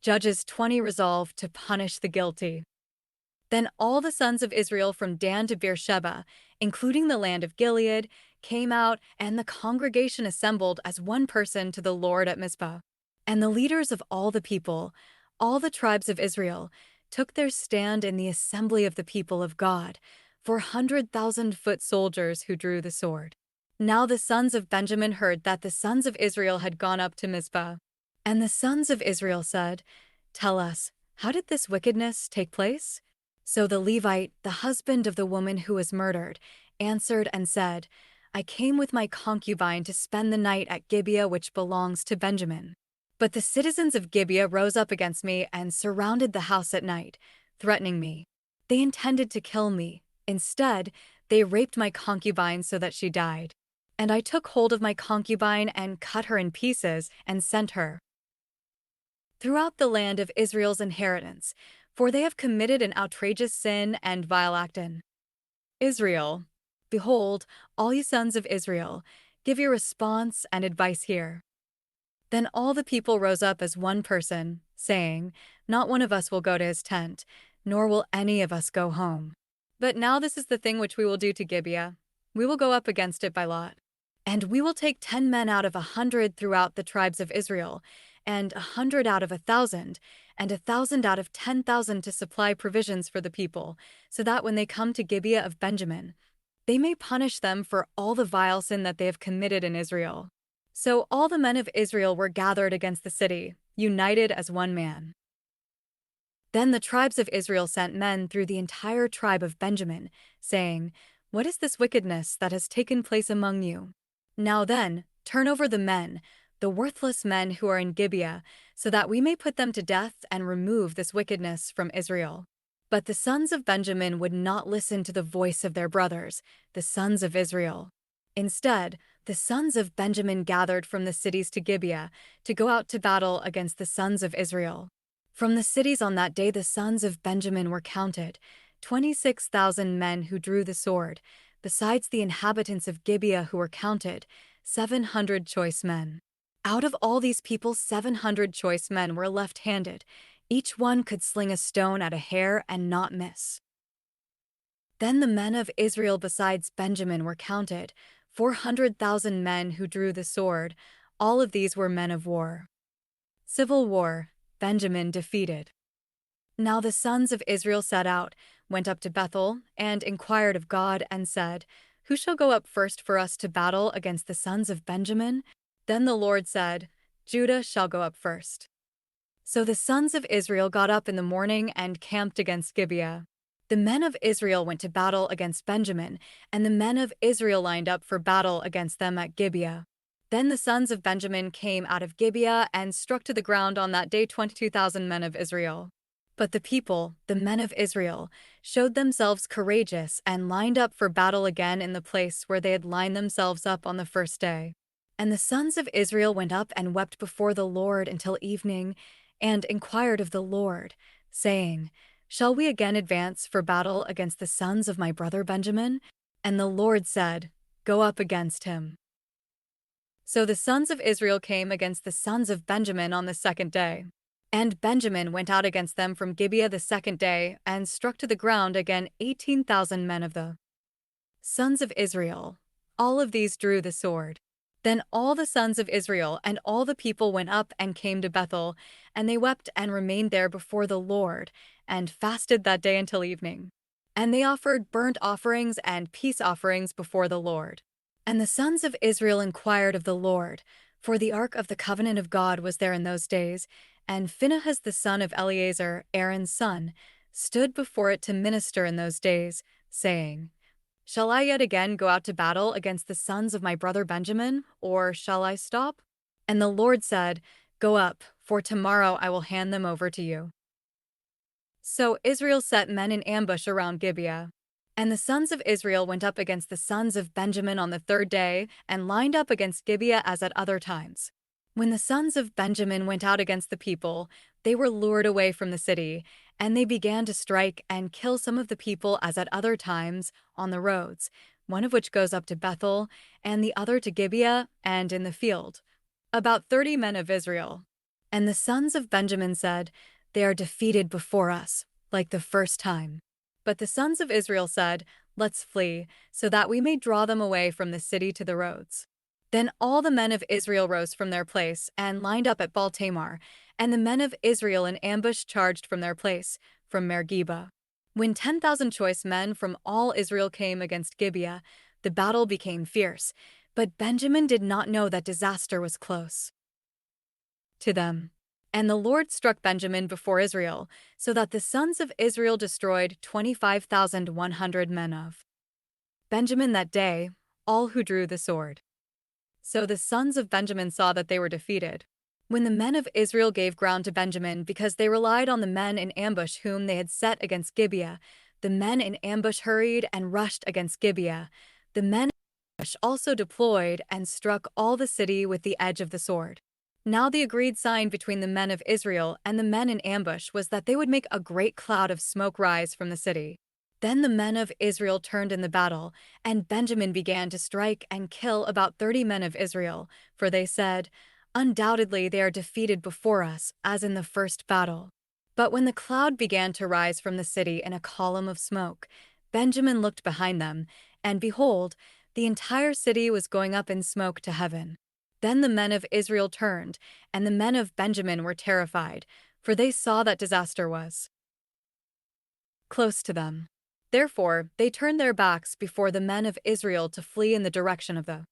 Judges 20 resolved to punish the guilty. Then all the sons of Israel from Dan to Beersheba, including the land of Gilead, came out, and the congregation assembled as one person to the Lord at Mizpah. And the leaders of all the people, all the tribes of Israel, took their stand in the assembly of the people of God, 400,000-foot soldiers who drew the sword. Now the sons of Benjamin heard that the sons of Israel had gone up to Mizpah. And the sons of Israel said, "Tell us, how did this wickedness take place?" So the Levite, the husband of the woman who was murdered, answered and said, "I came with my concubine to spend the night at Gibeah, which belongs to Benjamin. But the citizens of Gibeah rose up against me and surrounded the house at night, threatening me. They intended to kill me. Instead, they raped my concubine so that she died. And I took hold of my concubine and cut her in pieces and sent her throughout the land of Israel's inheritance, for they have committed an outrageous sin and vile action. Israel, behold, all you sons of Israel, give your response and advice here." Then all the people rose up as one person, saying, "Not one of us will go to his tent, nor will any of us go home. But now this is the thing which we will do to Gibeah. We will go up against it by lot. And we will take 10 men out of 100 throughout the tribes of Israel, and 100 out of 1,000, and 1,000 out of 10,000 to supply provisions for the people, so that when they come to Gibeah of Benjamin, they may punish them for all the vile sin that they have committed in Israel." So all the men of Israel were gathered against the city, united as one man. Then the tribes of Israel sent men through the entire tribe of Benjamin, saying, "What is this wickedness that has taken place among you? Now then, turn over the men, the worthless men who are in Gibeah, so that we may put them to death and remove this wickedness from Israel." But the sons of Benjamin would not listen to the voice of their brothers, the sons of Israel. Instead, the sons of Benjamin gathered from the cities to Gibeah to go out to battle against the sons of Israel. From the cities on that day the sons of Benjamin were counted, 26,000 men who drew the sword, besides the inhabitants of Gibeah who were counted, 700 choice men. Out of all these people 700 choice men were left-handed. Each one could sling a stone at a hare and not miss. Then the men of Israel besides Benjamin were counted, 400,000 men who drew the sword. All of these were men of war. Civil war, Benjamin defeated. Now the sons of Israel set out, went up to Bethel, and inquired of God and said, "Who shall go up first for us to battle against the sons of Benjamin?" Then the Lord said, "Judah shall go up first." So the sons of Israel got up in the morning and camped against Gibeah. The men of Israel went to battle against Benjamin, and the men of Israel lined up for battle against them at Gibeah. Then the sons of Benjamin came out of Gibeah and struck to the ground on that day 22,000 men of Israel. But the people, the men of Israel, showed themselves courageous and lined up for battle again in the place where they had lined themselves up on the first day. And the sons of Israel went up and wept before the Lord until evening, and inquired of the Lord, saying, "Shall we again advance for battle against the sons of my brother Benjamin?" And the Lord said, "Go up against him." So the sons of Israel came against the sons of Benjamin on the second day. And Benjamin went out against them from Gibeah the second day, and struck to the ground again 18,000 men of the sons of Israel. All of these drew the sword. Then all the sons of Israel and all the people went up and came to Bethel, and they wept and remained there before the Lord, and fasted that day until evening. And they offered burnt offerings and peace offerings before the Lord. And the sons of Israel inquired of the Lord, for the ark of the covenant of God was there in those days, and Phinehas the son of Eleazar, Aaron's son, stood before it to minister in those days, saying, "Shall I yet again go out to battle against the sons of my brother Benjamin, or shall I stop?" And the Lord said, "Go up, for tomorrow I will hand them over to you." So Israel set men in ambush around Gibeah. And the sons of Israel went up against the sons of Benjamin on the third day, and lined up against Gibeah as at other times. When the sons of Benjamin went out against the people, they were lured away from the city, and they began to strike and kill some of the people as at other times on the roads, one of which goes up to Bethel, and the other to Gibeah, and in the field. About 30 men of Israel. And the sons of Benjamin said, "They are defeated before us, like the first time." But the sons of Israel said, "Let's flee, so that we may draw them away from the city to the roads." Then all the men of Israel rose from their place and lined up at Baal-Tamar, and the men of Israel in ambush charged from their place, from Mergeba. When 10,000 choice men from all Israel came against Gibeah, the battle became fierce, but Benjamin did not know that disaster was close to them. And the Lord struck Benjamin before Israel, so that the sons of Israel destroyed 25,100 men of Benjamin that day, all who drew the sword. So the sons of Benjamin saw that they were defeated. When the men of Israel gave ground to Benjamin because they relied on the men in ambush whom they had set against Gibeah, the men in ambush hurried and rushed against Gibeah. The men in ambush also deployed and struck all the city with the edge of the sword. Now the agreed sign between the men of Israel and the men in ambush was that they would make a great cloud of smoke rise from the city. Then the men of Israel turned in the battle, and Benjamin began to strike and kill about 30 men of Israel, for they said, "Undoubtedly they are defeated before us, as in the first battle." But when the cloud began to rise from the city in a column of smoke, Benjamin looked behind them, and behold, the entire city was going up in smoke to heaven. Then the men of Israel turned, and the men of Benjamin were terrified, for they saw that disaster was close to them. Therefore, they turned their backs before the men of Israel to flee in the direction of the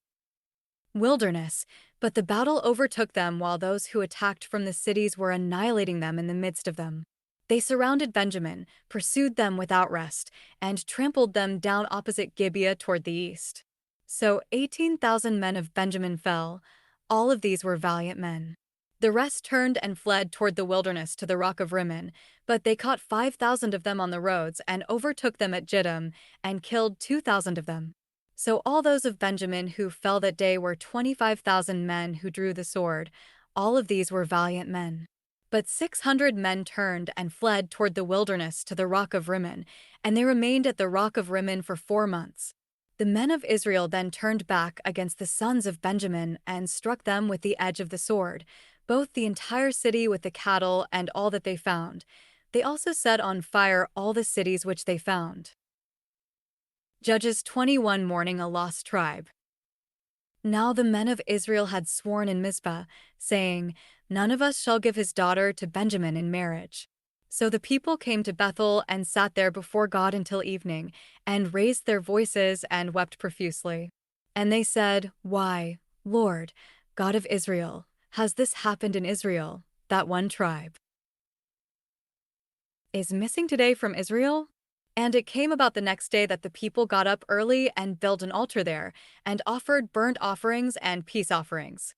wilderness, but the battle overtook them while those who attacked from the cities were annihilating them in the midst of them. They surrounded Benjamin, pursued them without rest, and trampled them down opposite Gibeah toward the east. So 18,000 men of Benjamin fell. All of these were valiant men. The rest turned and fled toward the wilderness to the rock of Rimmon, but they caught 5,000 of them on the roads and overtook them at Jiddim and killed 2,000 of them. So all those of Benjamin who fell that day were 25,000 men who drew the sword. All of these were valiant men. But 600 men turned and fled toward the wilderness to the rock of Rimmon, and they remained at the rock of Rimmon for 4 months. The men of Israel then turned back against the sons of Benjamin and struck them with the edge of the sword, both the entire city with the cattle and all that they found. They also set on fire all the cities which they found. Judges 21 Mourning a lost tribe. Now the men of Israel had sworn in Mizpah, saying, "None of us shall give his daughter to Benjamin in marriage." So the people came to Bethel and sat there before God until evening, and raised their voices and wept profusely. And they said, "Why, Lord, God of Israel, has this happened in Israel, that one tribe is missing today from Israel?" And it came about the next day that the people got up early and built an altar there, and offered burnt offerings and peace offerings.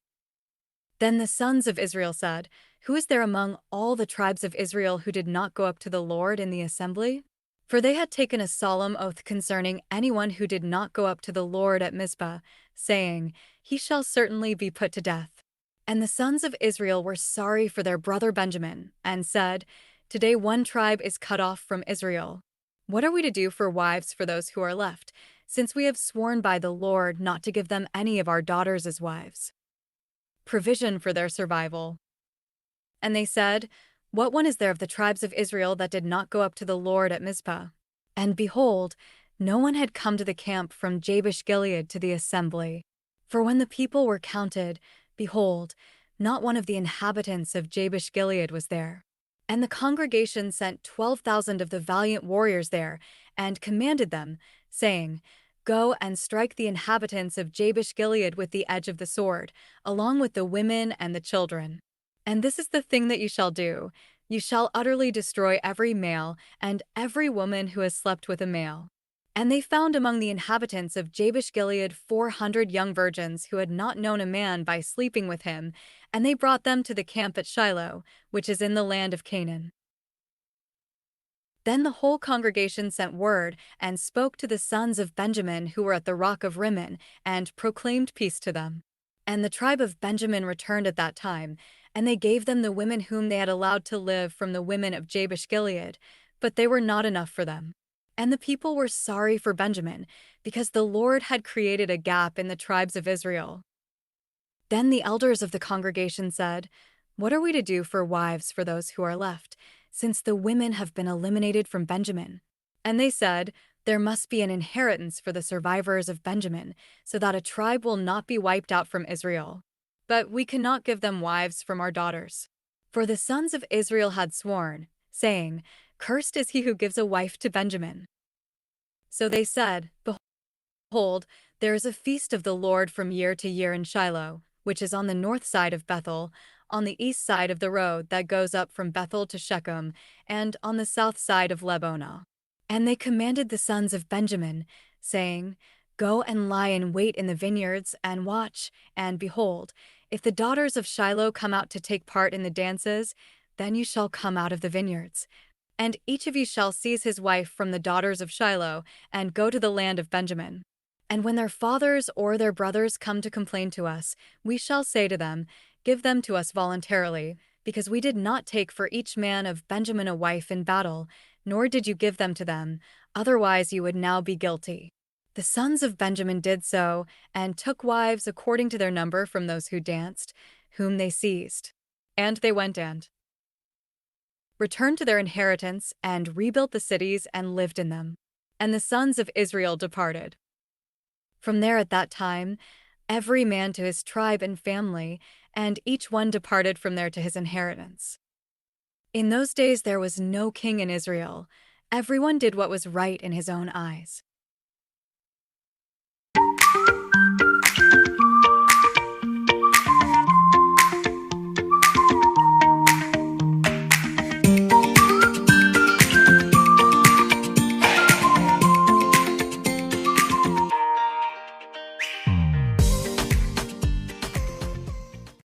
Then the sons of Israel said, "Who is there among all the tribes of Israel who did not go up to the Lord in the assembly?" For they had taken a solemn oath concerning anyone who did not go up to the Lord at Mizpah, saying, "He shall certainly be put to death." And the sons of Israel were sorry for their brother Benjamin, and said, "Today one tribe is cut off from Israel. What are we to do for wives for those who are left, since we have sworn by the Lord not to give them any of our daughters as wives?" Provision for their survival. And they said, "What one is there of the tribes of Israel that did not go up to the Lord at Mizpah?" And behold, no one had come to the camp from Jabesh Gilead to the assembly. For when the people were counted, behold, not one of the inhabitants of Jabesh Gilead was there. And the congregation sent 12,000 of the valiant warriors there, and commanded them, saying, "Go and strike the inhabitants of Jabesh Gilead with the edge of the sword, along with the women and the children. And this is the thing that you shall do. You shall utterly destroy every male and every woman who has slept with a male." And they found among the inhabitants of Jabesh Gilead 400 young virgins who had not known a man by sleeping with him, and they brought them to the camp at Shiloh, which is in the land of Canaan. Then the whole congregation sent word and spoke to the sons of Benjamin who were at the rock of Rimmon, and proclaimed peace to them. And the tribe of Benjamin returned at that time, and they gave them the women whom they had allowed to live from the women of Jabesh Gilead, but they were not enough for them. And the people were sorry for Benjamin, because the Lord had created a gap in the tribes of Israel. Then the elders of the congregation said, What are we to do for wives for those who are left, since the women have been eliminated from Benjamin? And they said, there must be an inheritance for the survivors of Benjamin, so that a tribe will not be wiped out from Israel. But we cannot give them wives from our daughters. For the sons of Israel had sworn, saying, Cursed is he who gives a wife to Benjamin. So they said, Behold, there is a feast of the Lord from year to year in Shiloh, which is on the north side of Bethel, on the east side of the road that goes up from Bethel to Shechem, and on the south side of Lebonah. And they commanded the sons of Benjamin, saying, Go and lie in wait in the vineyards, and watch, and behold, if the daughters of Shiloh come out to take part in the dances, then you shall come out of the vineyards. And each of you shall seize his wife from the daughters of Shiloh, and go to the land of Benjamin. And when their fathers or their brothers come to complain to us, we shall say to them, Give them to us voluntarily, because we did not take for each man of Benjamin a wife in battle, nor did you give them to them, otherwise you would now be guilty. The sons of Benjamin did so, and took wives according to their number from those who danced, whom they seized. And they went and returned to their inheritance, and rebuilt the cities and lived in them. And the sons of Israel departed from there at that time, every man to his tribe and family, and each one departed from there to his inheritance. In those days there was no king in Israel. Everyone did what was right in his own eyes.